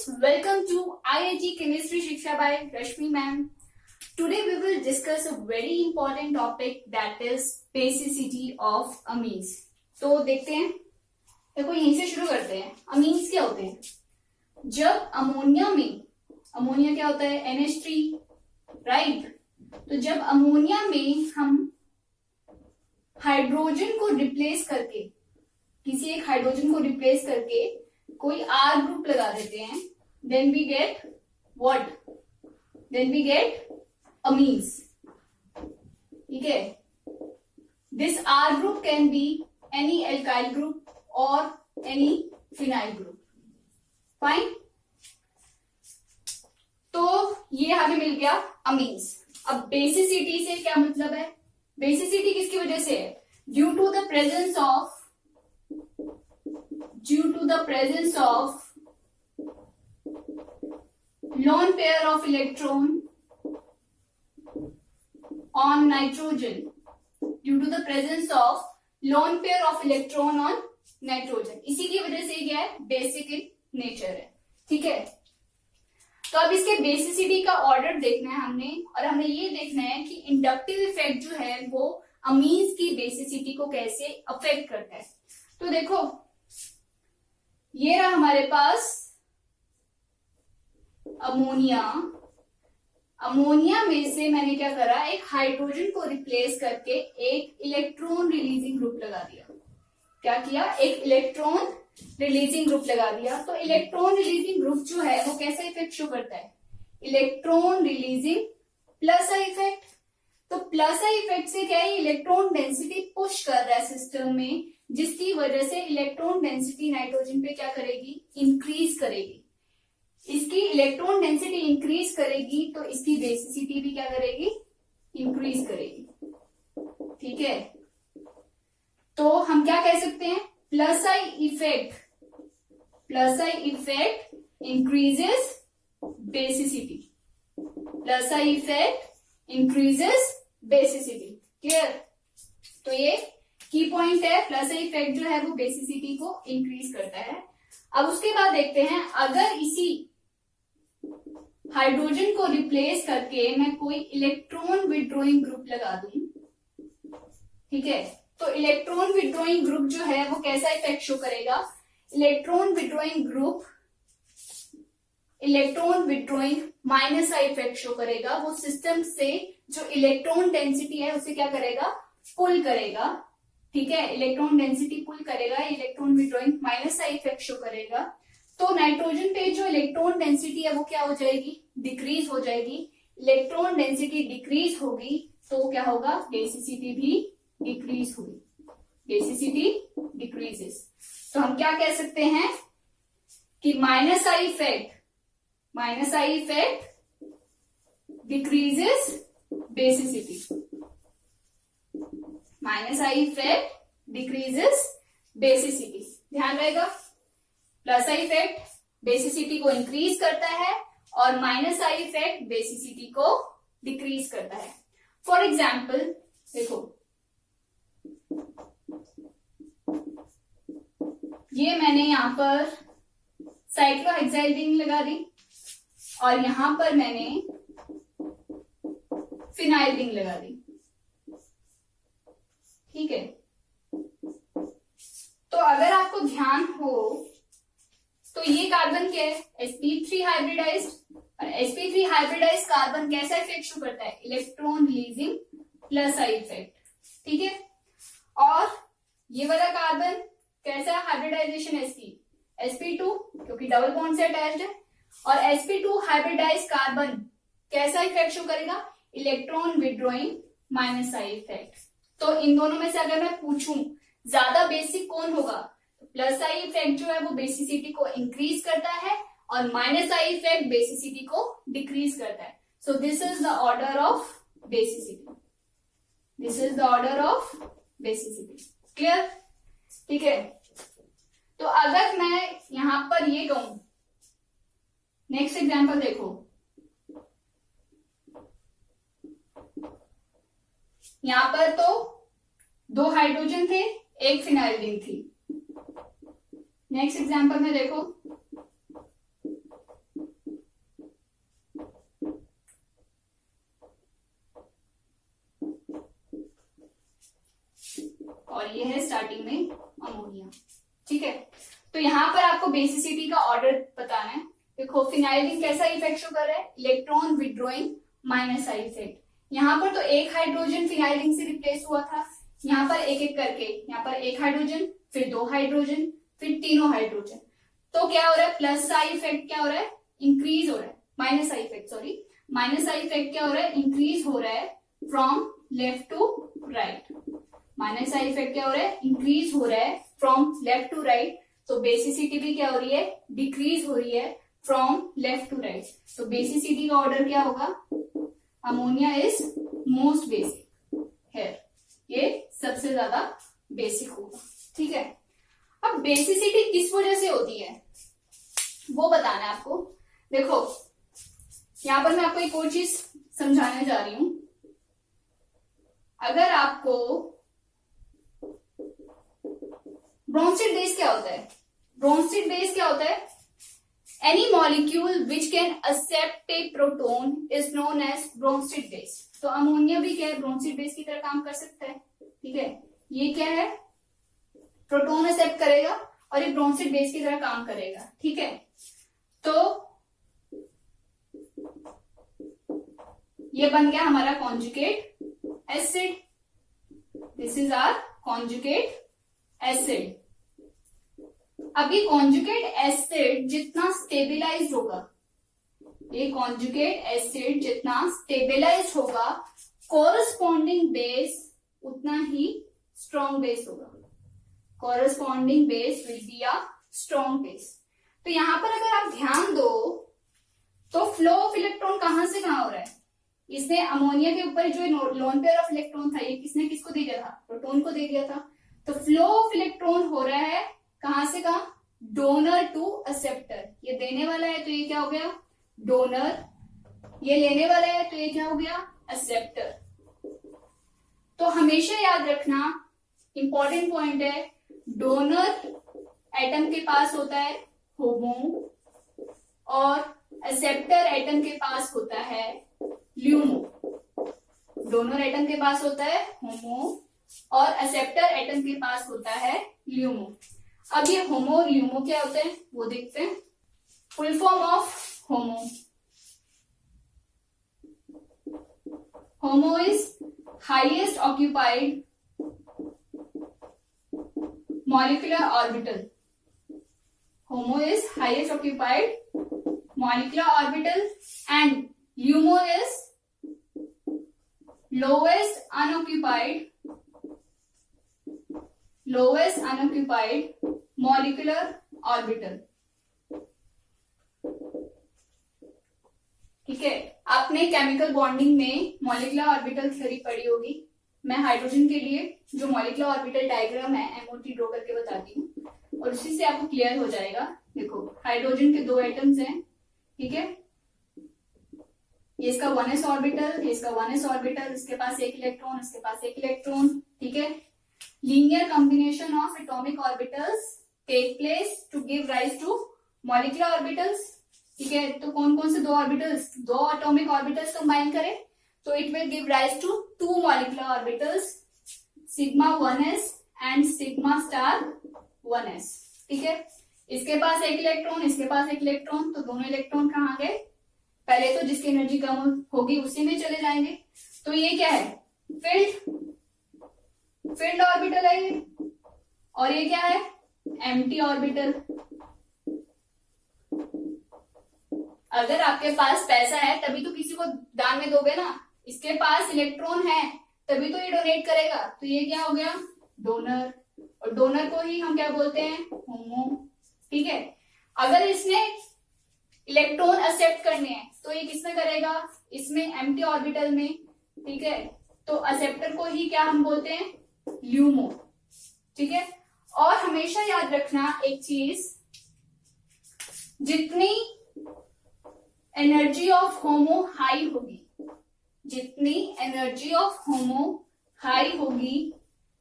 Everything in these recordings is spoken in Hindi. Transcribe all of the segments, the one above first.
welcome to IIT Chemistry Shiksha by Rashmi ma'am. Today we will discuss a very important topic that is basicity of amines. तो देखते हैं, देखो यहीं से शुरू करते हैं. अमीन्स क्या होते हैं? जब अमोनिया में, अमोनिया क्या होता है? NH3, right? तो जब अमोनिया में हम हाइड्रोजन को रिप्लेस करके, किसी एक हाइड्रोजन को रिप्लेस करके कोई R ग्रुप लगा देते हैं, then we get what? Then we get amines. ठीक है? This R group can be any alkyl group or any phenyl group. Fine? तो ये हमें मिल गया amines. अब basicity से क्या मतलब है? Basicity किसकी वजह से है? Due to the presence of lone pair of electron on nitrogen. Due to the presence of lone pair of electron on nitrogen. इसी की वजह से क्या है? बेसिक इन नेचर है. ठीक है? तो अब इसके बेसिसिटी का ऑर्डर देखना है हमने, और हमें ये देखना है कि इंडक्टिव इफेक्ट जो है वो अमीन्स की बेसिसिटी को कैसे अफेक्ट करता है. तो देखो ये रहा हमारे पास अमोनिया. अमोनिया में से मैंने क्या करा, एक हाइड्रोजन को रिप्लेस करके एक इलेक्ट्रॉन रिलीजिंग ग्रुप लगा दिया. क्या किया? एक इलेक्ट्रॉन रिलीजिंग ग्रुप लगा दिया. तो इलेक्ट्रॉन रिलीजिंग ग्रुप जो है वो कैसा इफेक्ट शो करता है? Electron releasing plus I effect. तो प्लस आई इफेक्ट से क्या है? इलेक्ट्रॉन डेंसिटी पुश कर रहा है सिस्टम में, जिसकी वजह से इलेक्ट्रॉन डेंसिटी नाइट्रोजन पे क्या करेगी? इंक्रीज करेगी. इसकी इलेक्ट्रॉन डेंसिटी इंक्रीज करेगी तो इसकी बेसिसिटी भी क्या करेगी? इंक्रीज करेगी. ठीक है? तो हम क्या कह सकते हैं? Plus I effect increases basicity. Plus I effect increases basicity. Clear? तो ये की पॉइंट है. प्लस आई इफेक्ट जो है वो बेसिसिटी को इंक्रीज करता है. अब उसके बाद देखते हैं, अगर इसी हाइड्रोजन को रिप्लेस करके मैं कोई इलेक्ट्रॉन विड्रॉइंग ग्रुप लगा दूं. ठीक है? तो इलेक्ट्रॉन विड्रॉइंग ग्रुप जो है वो कैसा इफेक्ट शो करेगा? Electron withdrawing minus I effect show करेगा. वो सिस्टम से जो इलेक्ट्रॉन डेंसिटी है उसे क्या करेगा? पुल करेगा. ठीक है? इलेक्ट्रॉन डेंसिटी पुल करेगा. Electron withdrawing minus I effect show करेगा. तो नाइट्रोजन पे जो इलेक्ट्रॉन डेंसिटी है वो क्या हो जाएगी? डिक्रीज हो जाएगी. इलेक्ट्रॉन डेंसिटी डिक्रीज होगी तो क्या होगा? बेसिसिटी भी डिक्रीज होगी. Basicity decreases. तो हम क्या कह सकते हैं कि minus I effect decreases basicity. Minus I effect decreases basicity. ध्यान रहेगा, प्लस आई इफेक्ट बेसिसिटी को इंक्रीज करता है और माइनस आई इफेक्ट बेसिसिटी को डिक्रीज करता है. फॉर एग्जाम्पल देखो, ये मैंने यहां पर साइक्लोहेक्साइल रिंग लगा दी और यहां पर मैंने फिनाइल रिंग लगा दी. ठीक है? तो अगर आपको ध्यान हो तो ये कार्बन क्या है? sp3 hybridized. और sp3 हाइब्रिडाइज्ड कार्बन कैसा इफेक्ट शो करता है? Electron releasing plus I effect. ठीक है? और ये वाला कार्बन कैसा हाइब्रिडाइजेशन है इसकी? sp2, क्योंकि डबल बॉन्ड से अटैच्ड है. और sp2 हाइब्रिडाइज्ड कार्बन कैसा इफेक्ट शो करेगा? Electron withdrawing minus I effect. तो इन दोनों में से अगर मैं पूछूं ज्यादा बेसिक कौन होगा, तो प्लस आई इफेक्ट जो है वो बेसिसिटी को इंक्रीज करता है और माइनस आई इफेक्ट बेसिसिटी को डिक्रीज करता है. सो this is the order of basicity. Clear? ठीक है? तो अगर मैं यहां पर ये कहूं, नेक्स्ट एग्जांपल देखो, यहां पर तो 2 हाइड्रोजन थे, एक फिनाइल रिंग थी. नेक्स्ट एग्जांपल में देखो, ठीक है। तो यहाँ पर आपको बेसिसिटी का ऑर्डर बताना है। देखो फिनाइल रिंग कैसा इफेक्ट शो कर रहा है, electron withdrawing minus I effect. यहाँ पर तो एक हाइड्रोजन फिनाइल रिंग से रिप्लेस हुआ था, यहाँ पर एक एक करके, यहाँ पर एक हाइड्रोजन, फिर दो हाइड्रोजन, फिर तीनों हाइड्रोजन। तो क्या हो रहा है, प्लस आई इफेक्ट क्या हो रहा है, इंक्रीज हो रहा है, minus I effect sorry, minus I effect क्या हो रहा है, इंक्रीज हो रहा है from left to right. Minus I effect क्या हो रहा है, इंक्रीज हो रहा है फ्रॉम लेफ्ट टू राइट। तो बेसिसिटी भी क्या हो रही है, डिक्रीज हो रही है फ्रॉम लेफ्ट टू राइट। तो बेसिसिटी का ऑर्डर क्या होगा, ammonia is most basic here, ये सबसे ज्यादा बेसिक होगा। ठीक है, अब बेसिसिटी किस वजह से होती है वो बताना है आपको। देखो यहां पर मैं आपको एक और चीज समझाने जा रही हूं। अगर आपको ब्रोंस्टेड बेस क्या होता है, ब्रोंस्टेड बेस क्या होता है, any molecule which can accept a proton is known as Bronsted base. तो अमोनिया भी क्या है, ब्रोंस्टेड बेस की तरह काम कर सकता है। ठीक है, ये क्या है, प्रोटोन एक्सेप्ट करेगा और ये ब्रोंस्टेड बेस की तरह काम करेगा। ठीक है, तो ये बन गया हमारा conjugate acid, this is our conjugate acid. अब ये कॉन्जुगेट एसिड जितना स्टेबिलाइज्ड होगा, ये कॉन्जुगेट एसिड जितना स्टेबिलाइज्ड होगा, कोरस्पॉन्डिंग बेस उतना ही स्ट्रॉन्ग बेस होगा। Corresponding base will be a strong base. तो यहां पर अगर आप ध्यान दो तो फ्लो ऑफ इलेक्ट्रॉन कहां से कहां हो रहा है, इसने अमोनिया के ऊपर जो लोन पेयर ऑफ इलेक्ट्रॉन था ये किसने किसको दे दिया था, प्रोटोन को दे दिया था। तो फ्लो ऑफ इलेक्ट्रॉन हो रहा है कहां से कहां, डोनर टू एक्सेप्टर। ये देने वाला है तो ये क्या हो गया, डोनर, ये लेने वाला है तो ये क्या हो गया, एक्सेप्टर। तो हमेशा याद रखना, इंपॉर्टेंट पॉइंट है, डोनर एटम के पास होता है होमो और एक्सेप्टर एटम के पास होता है ल्यूमो। डोनर एटम के पास होता है होमो और एक्सेप्टर एटम के पास होता है ल्यूमो। अब ये होमो और ल्यूमो क्या होते हैं वो देखते हैं। Full form of homo, homo is highest occupied molecular orbital. Homo is highest occupied molecular orbital and LUMO is lowest unoccupied molecular orbital. ठीक है, आपने केमिकल बॉन्डिंग में मॉलिक्यूलर ऑर्बिटल थ्योरी पढ़ी होगी। मैं हाइड्रोजन के लिए जो मॉलिक्यूलर ऑर्बिटल डायग्राम है एमओटी ड्रॉ करके बताती हूँ और उसी से आपको क्लियर हो जाएगा। देखो हाइड्रोजन के दो एटम्स हैं, ठीक है, ये इसका 1s ऑर्बिटल, ये इसका 1s ऑर्बिटल, इसके पास एक इलेक्ट्रॉन, इसके पास एक इलेक्ट्रॉन। ठीक है, linear combination of atomic orbitals take place to give rise to molecular orbitals. ठीक है, तो कौन कौन से दो ऑर्बिटल्स, दो एटॉमिक ऑर्बिटल्स कंबाइन करें तो it will give rise to two molecular orbitals, sigma 1s and sigma star 1s। ठीक है, इसके पास एक इलेक्ट्रॉन, इसके पास एक इलेक्ट्रॉन, तो दोनों इलेक्ट्रॉन कहाँ गए, पहले तो जिसकी एनर्जी कम होगी उसी में चले जाएंगे। तो ये क्या है, फील्ड ऑर्बिटल है ये, और ये क्या है, एम्प्टी ऑर्बिटल। अगर आपके पास पैसा है तभी तो किसी को दान में दोगे ना, इसके पास इलेक्ट्रॉन है तभी तो ये डोनेट करेगा। तो ये क्या हो गया, डोनर, और डोनर को ही हम क्या बोलते हैं, होमो। ठीक है, अगर इसने इलेक्ट्रॉन एक्सेप्ट करने हैं तो ये किसमें करेगा, इसमें एम्प्टी ऑर्बिटल में। ठीक है, तो एक्सेप्टर को ही क्या हम बोलते हैं, ल्यूमो। ठीक है, और हमेशा याद रखना एक चीज, जितनी एनर्जी ऑफ होमो हाई होगी, जितनी एनर्जी ऑफ होमो हाई होगी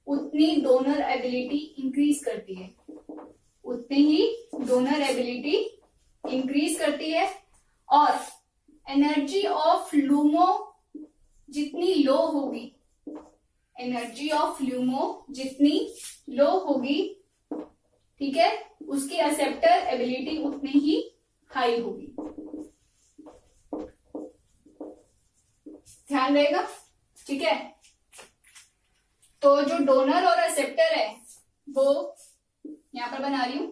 उतनी डोनर एबिलिटी इंक्रीज करती है, उतनी ही डोनर एबिलिटी इंक्रीज करती है। और एनर्जी ऑफ लूमो जितनी लो होगी, एनर्जी ऑफ ल्यूमो जितनी लो होगी, ठीक है, उसकी एक्सेप्टर एबिलिटी उतनी ही हाई होगी। ध्यान रहेगा, ठीक है। तो जो डोनर और एक्सेप्टर है वो यहां पर बना रही हूं,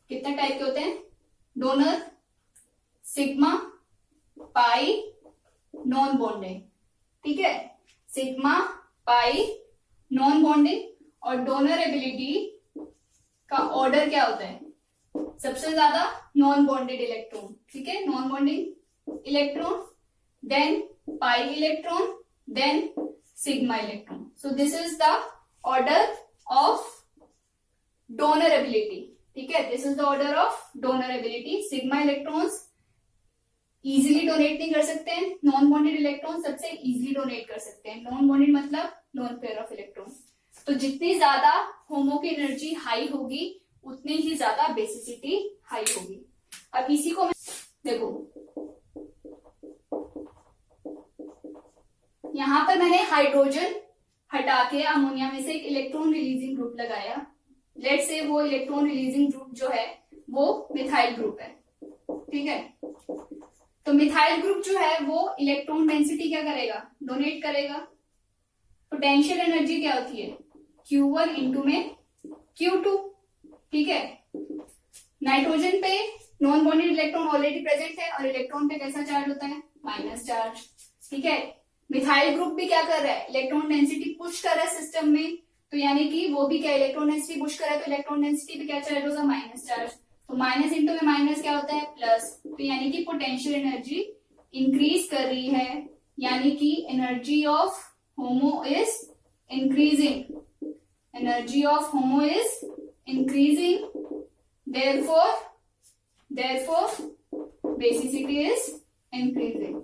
कितने टाइप के होते हैं, डोनर, सिग्मा, पाई, नॉन बॉन्डिंग, ठीक है, सिग्मा, पाई, नॉन बॉन्डिंग। और डोनर एबिलिटी का ऑर्डर क्या होता है, सबसे ज्यादा नॉन बॉन्डेड इलेक्ट्रॉन, ठीक है, non bonding electron, then pi electron, then sigma electron. So this is the order of donor ability, ठीक है, this is the order of donor ability. Sigma electrons easily donate नहीं कर सकते हैं, नॉन बॉन्डेड इलेक्ट्रॉन सबसे इजीली डोनेट कर सकते हैं। नॉन बॉन्डेड मतलब लोन पेयर ऑफ इलेक्ट्रॉन। तो जितनी ज्यादा होमो की एनर्जी हाई होगी उतनी ही ज्यादा बेसिसिटी हाई होगी। अब इसी को देखो, यहां पर मैंने हाइड्रोजन हटा के अमोनिया में से एक इलेक्ट्रॉन रिलीजिंग ग्रुप लगाया। लेट्स से वो इलेक्ट्रॉन रिलीजिंग ग्रुप जो है वो मिथाइल ग्रुप है, ठीक है। तो मिथाइल ग्रुप जो है वो इलेक्ट्रॉन डेंसिटी क्या करेगा, डोनेट करेगा। पोटेंशियल एनर्जी क्या होती है, Q1 इंटू में Q2, ठीक है। नाइट्रोजन पे non bonded electron already present है और इलेक्ट्रॉन पे कैसा चार्ज होता है, माइनस चार्ज, ठीक है। मिथाइल ग्रुप भी क्या कर रहा है, इलेक्ट्रॉन डेंसिटी पुश कर रहा है सिस्टम में, तो यानी कि वो भी क्या इलेक्ट्रॉन डेंसिटी पुश कर रहा है, तो इलेक्ट्रॉन डेंसिटी पे क्या चार्ज होगा, माइनस चार्ज। तो माइनस इंटू में माइनस क्या होता है, प्लस। तो यानी कि पोटेंशियल एनर्जी इंक्रीज कर रही है, यानी कि energy of homo is increasing, energy of homo is increasing, therefore basicity is increasing.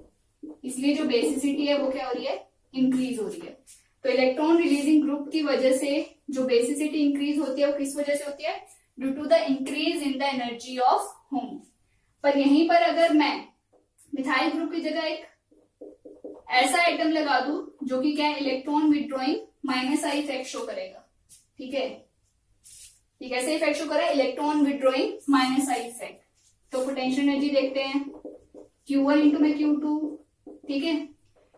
इसलिए जो बेसिसिटी है वो क्या हो रही है, इंक्रीज हो रही है। तो इलेक्ट्रॉन रिलीजिंग ग्रुप की वजह से जो बेसिसिटी इंक्रीज होती है वो किस वजह से होती है, due to the increase in the energy of HOMO. पर यहीं पर अगर मैं मिथाइल ग्रुप की जगह एक ऐसा आइटम लगा दूं जो कि क्या है, electron withdrawing minus I effect show करेगा, ठीक है। ये कैसे इफेक्ट शो कर रहा है, electron withdrawing minus I effect. तो पोटेंशियल एनर्जी देखते हैं, Q1 इंटू में Q2, ठीक है।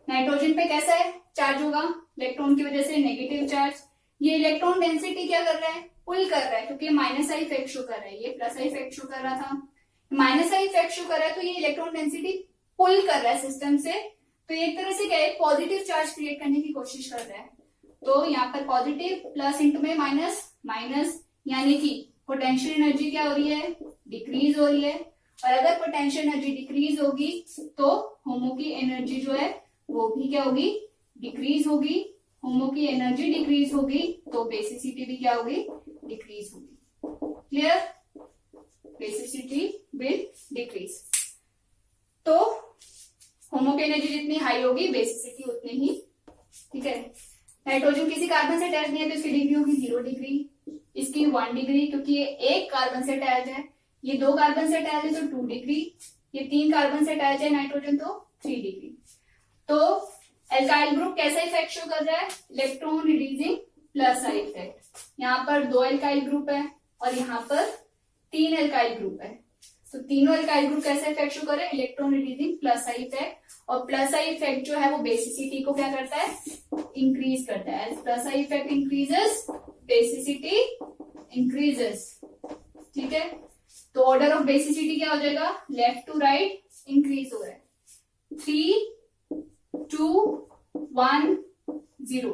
नाइट्रोजन पे कैसा है, चार्ज होगा इलेक्ट्रॉन की वजह से नेगेटिव चार्ज। ये इलेक्ट्रॉन डेंसिटी क्या कर रहा है, पुल कर रहा है, क्योंकि माइनस आई इफेक्ट शो कर रहा है, ये प्लस आई इफेक्ट शो कर रहा था, माइनस आई इफेक्ट शो कर रहा है, तो ये इलेक्ट्रॉन डेंसिटी पुल कर रहा है सिस्टम से। तो एक तरह से क्या है, पॉजिटिव चार्ज क्रिएट करने की कोशिश कर रहा है। तो यहाँ पर पॉजिटिव प्लस इंटू में माइनस माइनस, यानी कि पोटेंशियल एनर्जी क्या हो रही है, डिक्रीज हो रही है। और अगर पोटेंशियल एनर्जी डिक्रीज होगी तो होमो की एनर्जी जो है वो भी क्या होगी, डिक्रीज होगी। होमो की एनर्जी डिक्रीज होगी तो बेसिसिटी भी क्या होगी, डिक्रीज होगी। Clear, basicity will decrease. तो होमो की एनर्जी जितनी हाई होगी बेसिसिटी उतनी ही, ठीक है। नाइट्रोजन किसी कार्बन से अटैच नहीं है तो इसकी डिग्री होगी 0 डिग्री, इसकी 1 डिग्री, क्योंकि ये एक कार्बन से अटैच है। ये 2 कार्बन से अटैच है तो 2 डिग्री, ये 3 कार्बन से अटैच है नाइट्रोजन तो 3 डिग्री। तो एल्काइल ग्रुप कैसा इफेक्ट शो कर रहा है, electron releasing plus I effect. यहाँ पर 2 एल्काइल ग्रुप है और यहाँ पर 3 एल्काइल ग्रुप है। तो तीनों एल्काइल ग्रुप कैसा इफेक्ट शो कर रहे हैं, electron releasing plus I effect. और प्लस आई इफेक्ट जो है वो बेसिसिटी को क्या करता है, इंक्रीज करता है। Plus I effect increases, basicity increases, ठीक है। तो ऑर्डर ऑफ बेसिसिटी क्या हो जाएगा, लेफ्ट टू राइट इंक्रीज हो रहा है, 3 2 1 0,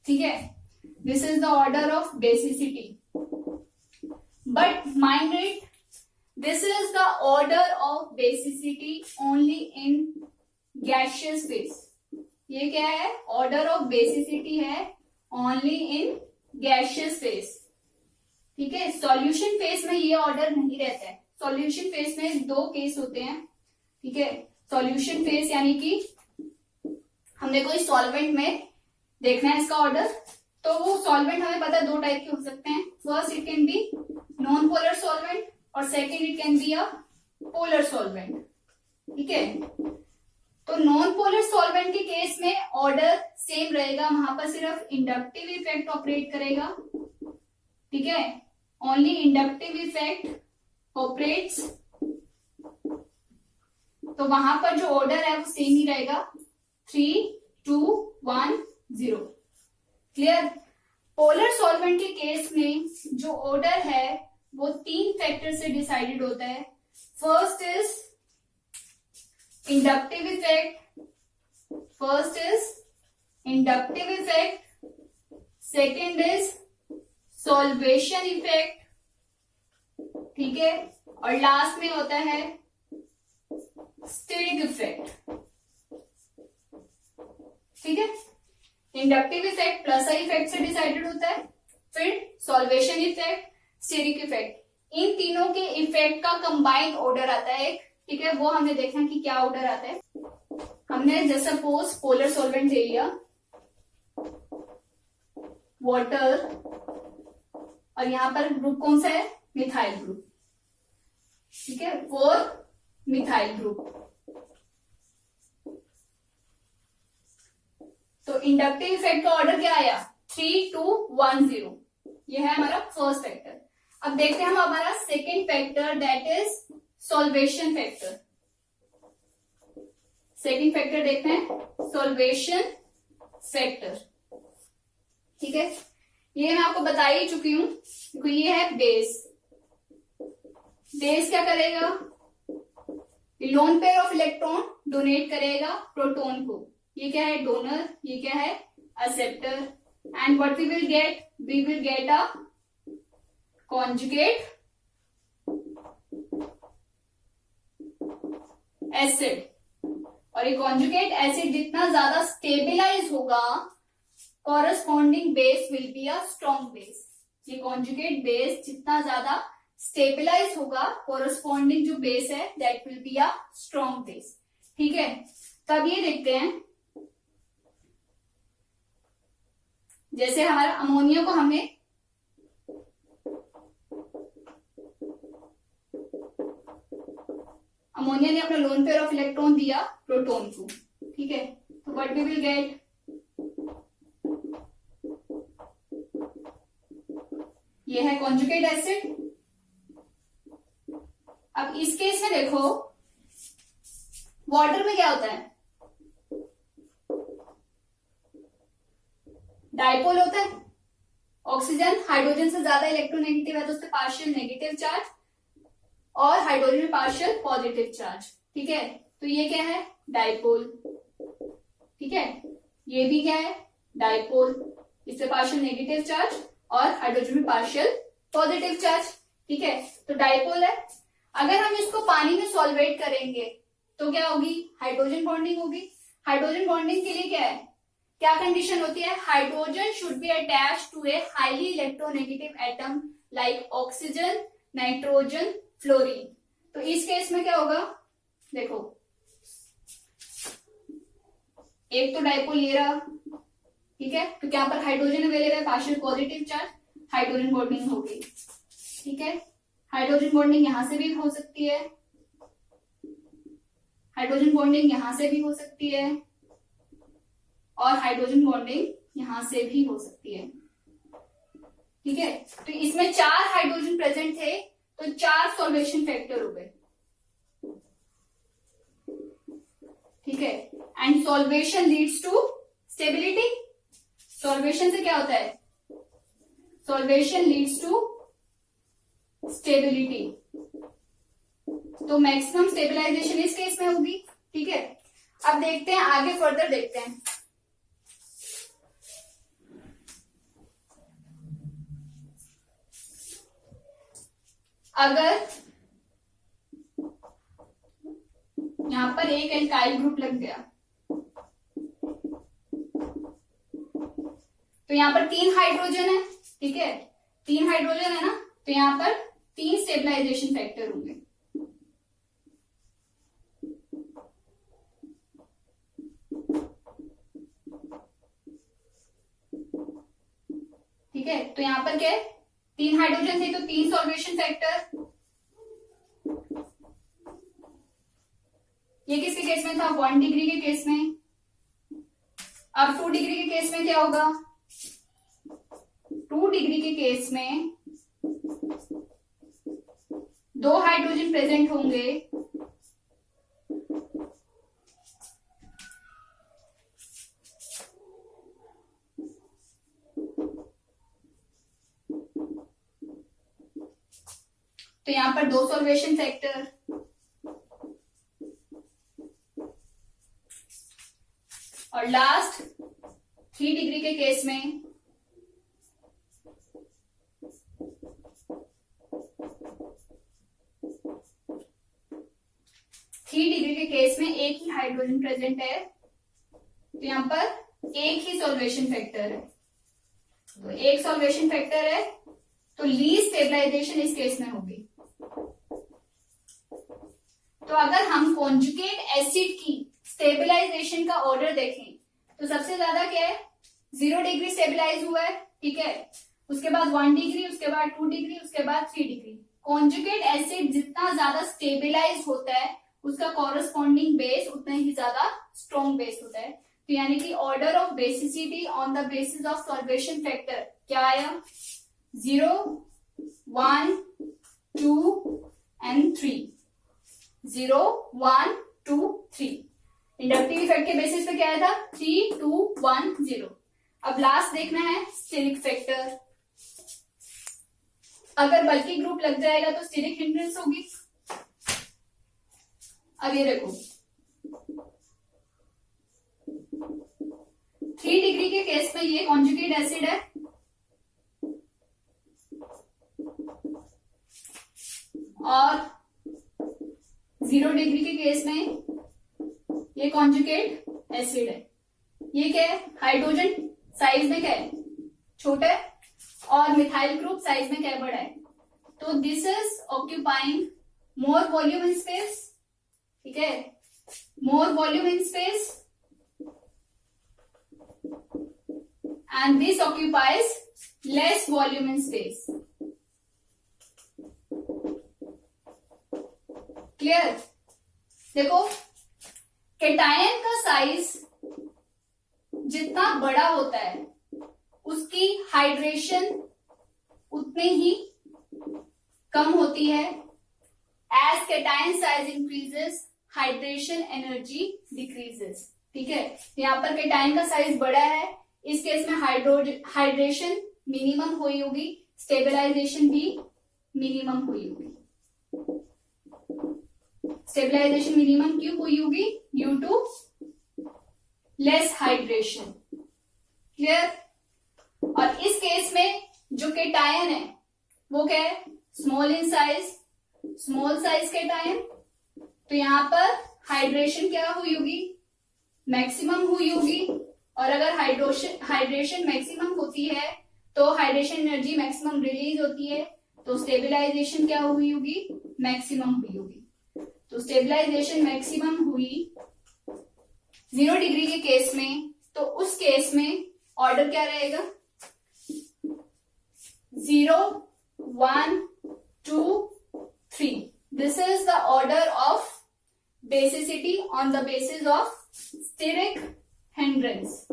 ठीक है। This is the order of basicity, but mind it, this is the order of basicity only in gaseous phase. ये क्या है, ऑर्डर ऑफ बेसिसिटी है ओनली इन गैसियस फेज, ठीक है। सॉल्यूशन फेज में ये ऑर्डर नहीं रहता है। सॉल्यूशन फेज में 2 केस होते हैं, ठीक है। सॉल्यूशन फेज यानी कि हमने कोई सॉल्वेंट में देखना है इसका ऑर्डर, तो वो सॉल्वेंट हमें पता है 2 टाइप के हो सकते हैं। First it can be non polar solvent और second it can be a polar solvent, ठीक है। तो नॉन पोलर सॉल्वेंट के केस में ऑर्डर सेम रहेगा, वहां पर सिर्फ इंडक्टिव इफेक्ट ऑपरेट करेगा, ठीक है। ओनली इंडक्टिव इफेक्ट ऑपरेट्स, तो वहां पर जो ऑर्डर है वो सेम ही रहेगा 3, 2, 1, 0। क्लियर। पोलर सॉल्वेंट के केस में जो ऑर्डर है वो 3 फैक्टर से डिसाइडेड होता है। First is inductive effect, second is solvation effect, ठीक है, और लास्ट में होता है स्टेरिक इफेक्ट, ठीक है। Inductive effect plus I effect से डिसाइडेड होता है, फिर सॉल्वेशन इफेक्ट, स्टेरिक इफेक्ट, इन तीनों के इफेक्ट का कंबाइंड ऑर्डर आता है एक, ठीक है। वो हमने देखा कि क्या ऑर्डर आता है। हमने जैसे सपोज पोलर सॉल्वेंट ले लिया, वाटर, और यहां पर ग्रुप कौन सा है, मिथाइल ग्रुप, ठीक है, 4 मिथाइल ग्रुप। तो इंडक्टिव इफेक्ट का ऑर्डर क्या आया, 3, 2, 1, 0। ये है हमारा फर्स्ट फैक्टर। अब देखते हैं हम हमारा second factor, that is solvation factor. Second factor देखते हैं, सॉल्वेशन फैक्टर, ठीक है। ये मैं आपको बता ही चुकी हूं, देखो ये है बेस। बेस क्या करेगा, lone pair of electron donate करेगा प्रोटॉन को। ये क्या है, डोनर, ये क्या है, acceptor. And what we will get a conjugate acid, और ये कॉन्जुगेट एसिड जितना ज्यादा स्टेबिलाईज होगा, corresponding base will be a strong base. ये कॉन्जुगेट बेस जितना ज्यादा स्टेबिलाईज होगा, कॉरस्पॉन्डिंग जो बेस है that will be a strong base, ठीक है। तब ये देखते हैं, जैसे हमारा अमोनिया को हमने ने अपना लोन पेयर ऑफ इलेक्ट्रॉन दिया प्रोटॉन को, ठीक है। तो व्हाट वी विल गेट, ये है कॉन्जुगेट एसिड। अब इस केस में देखो, वाटर में क्या होता है, डाइपोल होता है। ऑक्सीजन हाइड्रोजन से ज्यादा इलेक्ट्रोनेगेटिव है तो उस पर पार्शियल नेगेटिव चार्ज, और हाइड्रोजन में पार्शियल पॉजिटिव चार्ज, ठीक है। तो ये क्या है, डाइपोल, ठीक है। ये भी क्या है, डाइपोल, इस पे पार्शियल नेगेटिव चार्ज और हाइड्रोजन में पार्शियल पॉजिटिव चार्ज, ठीक है। तो डाइपोल है। अगर हम इसको पानी में सॉल्वेट करेंगे तो क्या होगी, हाइड्रोजन बॉन्डिंग होगी। हाइड्रोजन बॉन्डिंग के लिए क्या है, क्या कंडीशन होती है, hydrogen should be attached to a highly electronegative atom like oxygen, nitrogen, fluorine. तो इस केस में क्या होगा, देखो एक तो डाइपोल ये रहा, ठीक है, क्योंकि यहाँ पर हाइड्रोजन अवेलेबल है, partial positive charge, hydrogen bonding होगी, ठीक है। हाइड्रोजन बॉन्डिंग यहां से भी हो सकती है, हाइड्रोजन बॉन्डिंग यहां से भी हो सकती है, और हाइड्रोजन बॉन्डिंग यहां से भी हो सकती है, ठीक है। तो इसमें 4 हाइड्रोजन प्रेजेंट थे, तो 4 सॉल्वेशन फैक्टर हो गए, ठीक है। And solvation leads to stability. Solvation से क्या होता है, सॉल्वेशन लीड्स टू स्टेबिलिटी। तो मैक्सिमम स्टेबिलाईजेशन इस केस में होगी, ठीक है। अब देखते हैं आगे, फर्दर देखते हैं। अगर यहां पर एक एल्काइल ग्रुप लग गया, तो यहां पर 3 हाइड्रोजन है, ठीक है, 3 हाइड्रोजन है ना, तो यहां पर 3 स्टेबलाइजेशन फैक्टर होंगे, ठीक है। तो यहां पर क्या है, 3 हाइड्रोजन थे तो 3 सॉल्वेशन फैक्टर। ये किसके केस में था, 1 डिग्री के केस में। अब 2 डिग्री के केस में क्या होगा, 2 डिग्री के केस में दो हाइड्रोजन प्रेजेंट होंगे तो यहां पर दो सॉल्वेशन फैक्टर, और लास्ट 3 डिग्री के केस में एक ही हाइड्रोजन प्रेजेंट है, तो यहां पर एक ही सॉल्वेशन फैक्टर है। तो एक सॉल्वेशन फैक्टर है तो लीस्ट स्टेबलाइजेशन इस केस में होगी। तो अगर हम कॉन्जुगेट एसिड की स्टेबलाइजेशन का ऑर्डर देखें तो सबसे ज्यादा क्या है, 0 डिग्री स्टेबलाइज हुआ है, ठीक है, उसके बाद 1 डिग्री, उसके बाद 2 डिग्री, उसके बाद 3 डिग्री। कॉन्जुगेट एसिड जितना ज्यादा स्टेबलाइज होता है उसका कॉरेस्पॉन्डिंग बेस उतना ही ज्यादा स्ट्रॉन्ग बेस होता है। तो यानी कि order of basicity on the basis of solvation factor क्या आया, 0, 1, 2 एंड 3। 0, 1, 2, 3। इंडक्टिव इफेक्ट के बेसिस पे क्या आया था, 3, 2, 1, 0। अब लास्ट देखना है स्टेरिक फैक्टर। अगर बल्कि ग्रुप लग जाएगा तो स्टेरिक हिंड्रेंस होगी। अब ये देखो 3 डिग्री के केस में ये कॉन्जुगेट एसिड है, और 0 डिग्री के केस में ये कॉन्जुगेट एसिड है। ये क्या है, हाइड्रोजन साइज में क्या है, छोटा है, और मिथाइल ग्रुप साइज में क्या है, बड़ा है। तो this is occupying more volume in space, ठीक है, मोर volume in space, and this occupies less volume in space. Clear? देखो कैटायन का साइज जितना बड़ा होता है उसकी हाइड्रेशन उतनी ही कम होती है। As cation size increases, hydration energy decreases. ठीक है, यहाँ पर कैटायन का साइज बड़ा है, इस केस में हाइड्रेशन मिनिमम हुई होगी, स्टेबलाइजेशन भी मिनिमम हुई होगी। स्टेबलाइजेशन मिनिमम क्यों हुई होगी, due to less hydration. Clear? और इस केस में जो कैटायन है वो क्या है, small in size, small size cation. तो यहां पर हाइड्रेशन क्या हुई होगी, मैक्सिमम हुई होगी। और अगर हाइड्रेशन मैक्सिमम होती है तो हाइड्रेशन एनर्जी मैक्सिमम रिलीज होती है, तो स्टेबलाइजेशन क्या हुई होगी, मैक्सिमम हुई होगी। तो स्टेबलाइजेशन मैक्सिमम हुई 0 डिग्री के केस में, तो उस केस में ऑर्डर क्या रहेगा, 0, 1, 2, 3। This is the order of basicity on the basis of steric hindrance.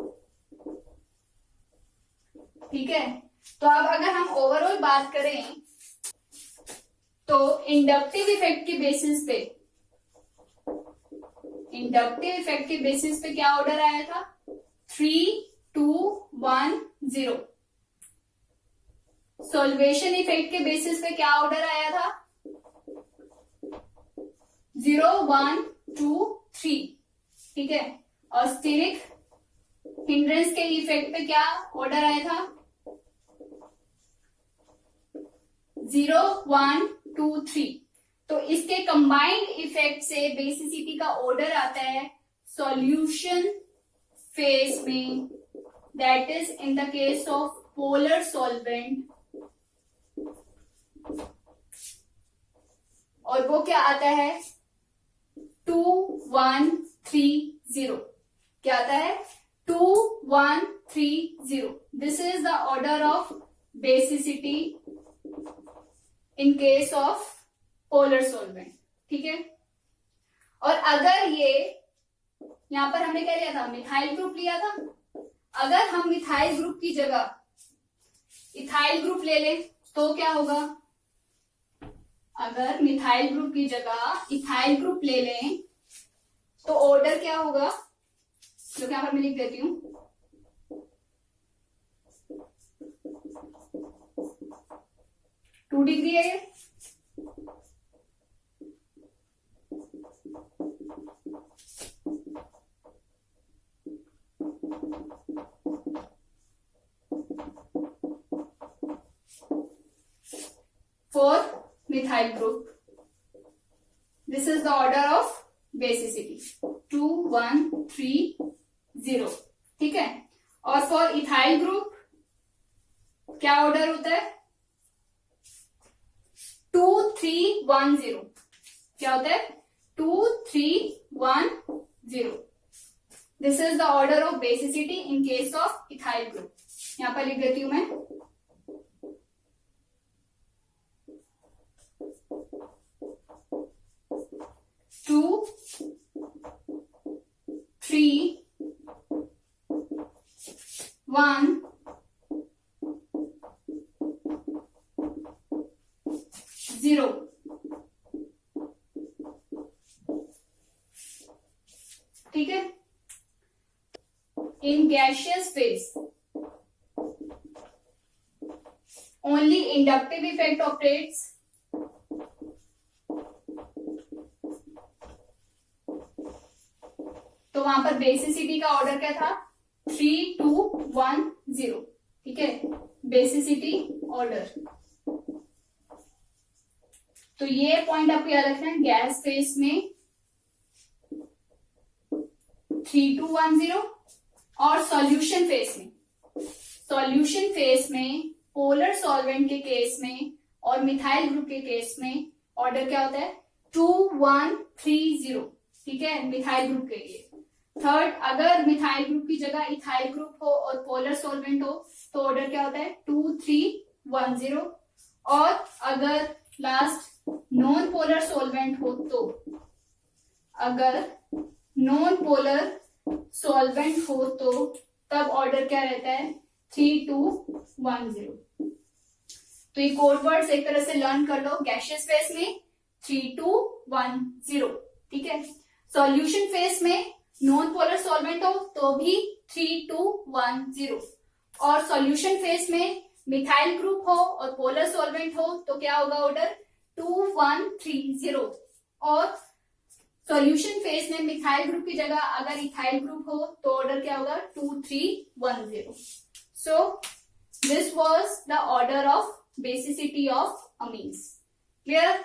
ठीक है, तो अब अगर हम ओवरऑल बात करें तो इंडक्टिव इफेक्ट के बेसिस पे, इंडक्टिव इफेक्ट के बेसिस पे क्या ऑर्डर आया था, 3, 2, 1, 0। सॉल्वेशन इफेक्ट के बेसिस पे क्या ऑर्डर आया था, 0, 1, 2, 3। ठीक है, और स्टेरिक हिंड्रेंस के इफेक्ट पे क्या ऑर्डर आया था, 0, 1, 2, 3। तो इसके कंबाइंड इफेक्ट से बेसिसिटी का ऑर्डर आता है सॉल्यूशन फेज में, that is in the case of polar solvent, और वो क्या आता है, 2, 1, 3, 0। क्या आता है, 2, 1, 3, 0। This is the order of basicity in case of polar solvent. ठीक है, और अगर ये यहां पर हमने क्या लिया था, मिथाइल ग्रुप लिया था, अगर हम मिथाइल ग्रुप की जगह इथाइल ग्रुप ले लें तो क्या होगा, अगर मिथाइल ग्रुप की जगह इथाइल ग्रुप ले लें तो ऑर्डर क्या होगा, जो कि यहां पर मैं लिख देती हूं, टू डिग्री है ये, for methyl group. This is the order of basicity 2 1 3 0, ठीक है। और फॉर इथाइल ग्रुप क्या ऑर्डर होता है, 2 3 1 0, क्या होता है 2 3 1 0। This is the order of basicity in case of ethyl group. यहां पर लिख देती हूं मैं, 2 3 1 0। ठीक है। In gaseous phase, only inductive effect operates. तो वहां पर बेसिसिटी का ऑर्डर क्या था, 3 2 1 0, ठीक है, बेसिसिटी ऑर्डर। तो ये पॉइंट आपको याद रखना है, गैस फेज में 3 2 1 0 और सॉल्यूशन फेज में पोलर सॉल्वेंट के केस में और मिथाइल ग्रुप के केस में ऑर्डर क्या होता है, 2 1 3 0, ठीक है, मिथाइल ग्रुप के लिए। थर्ड, अगर मिथाइल ग्रुप की जगह इथाइल ग्रुप हो और पोलर सॉल्वेंट हो तो ऑर्डर क्या होता है, 2 3 1 0। और अगर लास्ट नॉन पोलर सॉल्वेंट हो तो, अगर नॉन पोलर सॉल्वेंट हो तो तब ऑर्डर क्या रहता है, 3 2 1 0। तो ये कोड वर्ड्स एक तरह से लर्न कर लो। गैसियस फेज में 3 2 1 0, ठीक है। सॉल्यूशन फेज में नॉन पोलर सॉल्वेंट हो तो भी 3 2 1 0। और सॉल्यूशन फेज में मिथाइल ग्रुप हो और पोलर सॉल्वेंट हो तो क्या होगा ऑर्डर, 2 1 3 0। और सॉल्यूशन फेज में मिथाइल ग्रुप की जगह अगर इथाइल ग्रुप हो तो ऑर्डर क्या होगा, 2 3 1 0। So this was the order of basicity of amines. Clear?